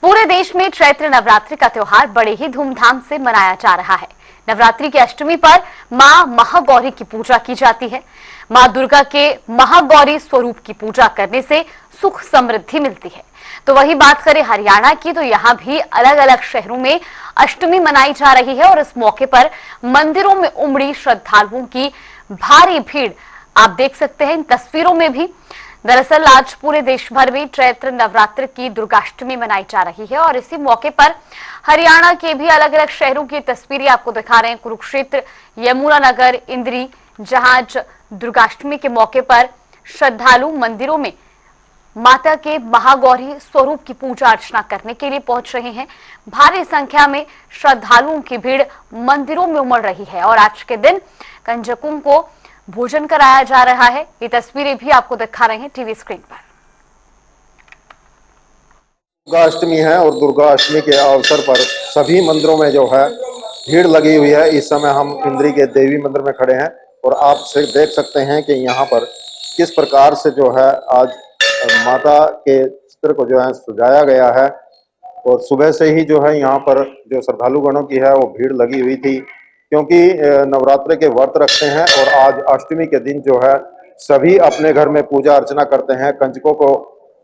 पूरे देश में चैत्र नवरात्रि का त्योहार बड़े ही धूमधाम से मनाया जा रहा है। नवरात्रि की अष्टमी पर मां महागौरी की पूजा की जाती है। मां दुर्गा के महागौरी स्वरूप की पूजा करने से सुख समृद्धि मिलती है। तो वही बात करें हरियाणा की, तो यहाँ भी अलग अलग शहरों में अष्टमी मनाई जा रही है और इस मौके पर मंदिरों में उमड़ी श्रद्धालुओं की भारी भीड़ आप देख सकते हैं इन तस्वीरों में भी। दरअसल आज पूरे देश भर में चैत्र नवरात्र की दुर्गाष्टमी मनाई जा रही है और इसी मौके पर हरियाणा के भी अलग अलग शहरों की तस्वीरें आपको दिखा रहे हैं। कुरुक्षेत्र, यमुनानगर, इंद्री, जहां आज दुर्गाष्टमी के मौके पर श्रद्धालु मंदिरों में माता के महागौरी स्वरूप की पूजा अर्चना करने के लिए पहुंच रहे हैं। भारी संख्या में श्रद्धालुओं की भीड़ मंदिरों में उमड़ रही है और आज के दिन कंजकों को भोजन कराया जा रहा है। ये तस्वीरें भी आपको दिखा रहे हैं टीवी स्क्रीन पर। दुर्गा अष्टमी है और दुर्गा अष्टमी के अवसर पर सभी मंदिरों में जो है भीड़ लगी हुई है। इस समय हम इंद्री के देवी मंदिर में खड़े हैं और आप से देख सकते हैं कि यहाँ पर किस प्रकार से जो है आज माता के चित्र को जो है सजाया गया है। और सुबह से ही जो है यहाँ पर जो श्रद्धालु गणों की है वो भीड़ लगी हुई थी, क्योंकि नवरात्र के व्रत रखते हैं और आज अष्टमी के दिन जो है सभी अपने घर में पूजा अर्चना करते हैं। कंजकों को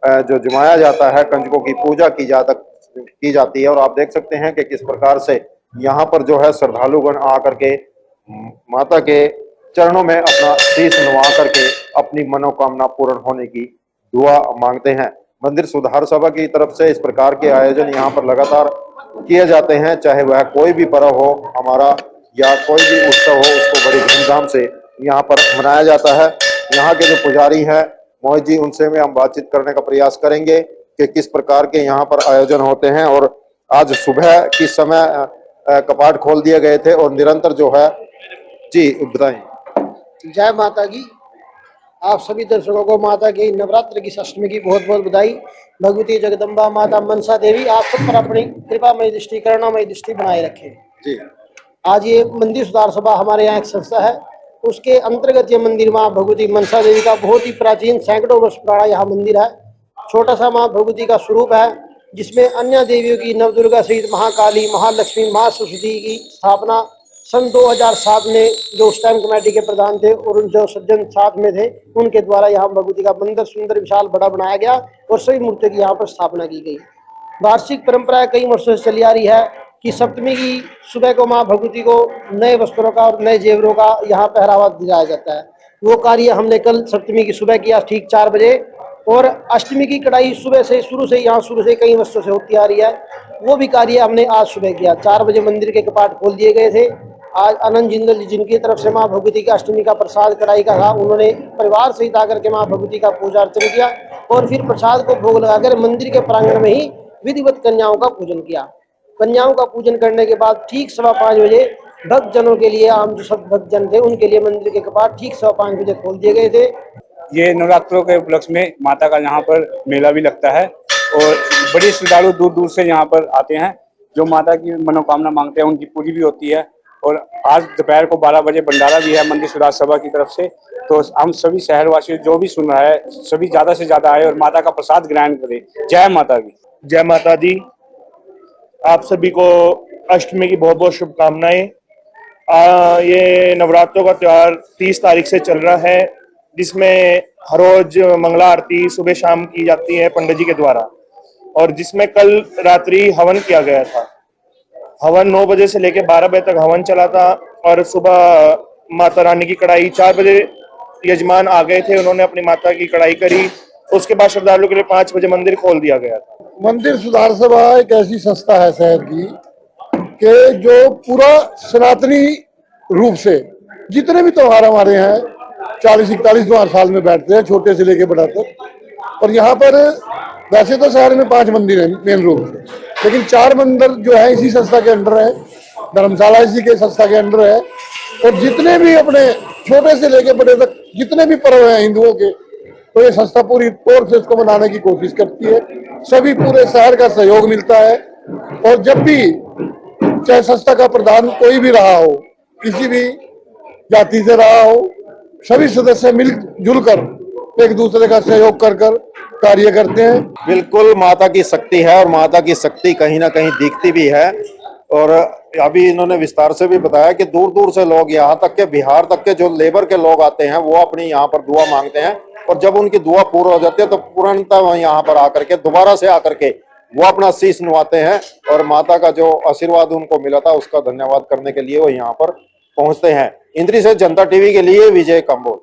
जो जमाया जाता है, कंजकों की पूजा की जाती है और आप देख सकते हैं कि किस प्रकार से यहाँ पर जो है श्रद्धालुगण आकर के माता के चरणों में अपना शीश नवा करके अपनी मनोकामना पूर्ण होने की दुआ मांगते हैं। मंदिर सुधार सभा की तरफ से इस प्रकार के आयोजन यहाँ पर लगातार किए जाते हैं, चाहे वह कोई भी पर्व हो हमारा या कोई भी उत्सव हो, उसको बड़ी धूमधाम से यहाँ पर मनाया जाता है। यहाँ के जो पुजारी हैं मोहित जी, उनसे में हम बातचीत करने का प्रयास करेंगे कि किस प्रकार के यहाँ पर आयोजन होते हैं। और आज सुबह किस समय कपाट खोल दिए गए थे और निरंतर जो है जी बताएं। जय माता की। आप सभी दर्शकों को माता की नवरात्र की अष्टमी की बहुत बहुत बधाई। भगवती जगदम्बा माता मनसा देवी आप सब पर अपनी कृपामय दृष्टि, करुणामय दृष्टि बनाए रखे जी। आज ये मंदिर सुधार सभा हमारे यहाँ एक संस्था है, उसके अंतर्गत ये मंदिर माँ भगवती मनसा देवी का बहुत ही प्राचीन सैकड़ों वर्ष पुराना यहाँ मंदिर है। छोटा सा माँ भगवती का स्वरूप है, जिसमें अन्य देवियों की नवदुर्गा सहित महाकाली, महालक्ष्मी, महासरस्वती की स्थापना सन 2007 में जो उस टाइम कमेटी के प्रधान थे और उन जो सज्जन साथ में थे उनके द्वारा यहाँ भगवती का मंदिर सुंदर विशाल बड़ा बनाया गया और सभी मूर्तियों की यहाँ पर स्थापना की गई। वार्षिक परंपरा कई वर्षों से चली आ रही है कि सप्तमी की सुबह को माँ भगवती को नए वस्त्रों का और नए जेवरों का यहाँ पहरावा दिलाया जाता है। वो कार्य हमने कल सप्तमी की सुबह किया ठीक 4 बजे और अष्टमी की कढ़ाई सुबह से शुरू से कई वर्षों से होती आ रही है, वो भी कार्य हमने आज सुबह किया। 4 बजे मंदिर के कपाट खोल दिए गए थे। आज आनंद जिंदल जी जिनकी तरफ से माँ भगवती की अष्टमी का प्रसाद कढ़ाई का था, उन्होंने परिवार सहित आकर के माँ भगवती का पूजा अर्चन किया और फिर प्रसाद को भोग लगाकर मंदिर के प्रांगण में ही विधिवत कन्याओं का पूजन किया। कन्याओं का पूजन करने के बाद ठीक 5:15 बजे भक्त जनों के लिए, आम जो सब भक्त जन थे उनके लिए मंदिर के कपाट ठीक 5:15 बजे खोल दिए गए थे। ये नवरात्रों के उपलक्ष्य में माता का यहाँ पर मेला भी लगता है और बड़े श्रद्धालु दूर दूर से यहाँ पर आते हैं। जो माता की मनोकामना मांगते हैं उनकी पूरी भी होती है। और आज दोपहर को 12 बजे भंडारा भी है मंदिर सुधार सभा की तरफ से। तो हम सभी शहरवासी जो भी सुन रहा है सभी ज्यादा से ज्यादा आए और माता का प्रसाद ग्रहण करें। जय माता की। जय माता दी। आप सभी को अष्टमी की बहुत बहुत शुभकामनाएं। ये नवरात्रों का त्योहार 30 तारीख से चल रहा है, जिसमें हर रोज मंगला आरती सुबह शाम की जाती है पंडित जी के द्वारा और जिसमें कल रात्रि हवन किया गया था। हवन 9 बजे से लेकर 12 बजे तक हवन चला था और सुबह माता रानी की कढ़ाई 4 बजे यजमान आ गए थे, उन्होंने अपनी माता की कढ़ाई करी। उसके बाद श्रद्धालुओं के लिए 5 बजे मंदिर खोल दिया गया था। मंदिर सुधार सभा एक ऐसी संस्था है शहर की कि जो पूरा सनातनी रूप से जितने भी त्योहार हमारे हैं 40-41 त्योहार साल में बैठते हैं, छोटे से लेके बड़ा तक। और यहाँ पर वैसे तो शहर में 5 मंदिर हैं मेन रूप से, लेकिन 4 मंदिर जो है इसी संस्था के अंडर है। धर्मशाला इसी के संस्था के अंडर है और जितने भी अपने छोटे से लेके बड़े तक जितने भी पर्व हैं हिंदुओं के, तो ये संस्था पूरी तौर से इसको मनाने की कोशिश करती है। सभी पूरे शहर का सहयोग मिलता है और जब भी चाहे संस्था का प्रधान कोई भी रहा हो, किसी भी जाति से रहा हो, सभी सदस्य मिलजुल कर एक दूसरे का सहयोग कर कार्य करते हैं। बिल्कुल माता की शक्ति है और माता की शक्ति कहीं ना कहीं दिखती भी है। और अभी इन्होंने विस्तार से भी बताया कि दूर दूर से लोग, यहाँ तक के बिहार तक के जो लेबर के लोग आते हैं वो अपनी यहाँ पर दुआ मांगते हैं, और जब उनकी दुआ पूरा हो जाती है तो तुरंत यहाँ पर आकर के दोबारा से आकर के वो अपना शीश नवाते हैं और माता का जो आशीर्वाद उनको मिला था उसका धन्यवाद करने के लिए वो यहाँ पर पहुंचते हैं। इंद्री से जनता टीवी के लिए विजय कंबोज।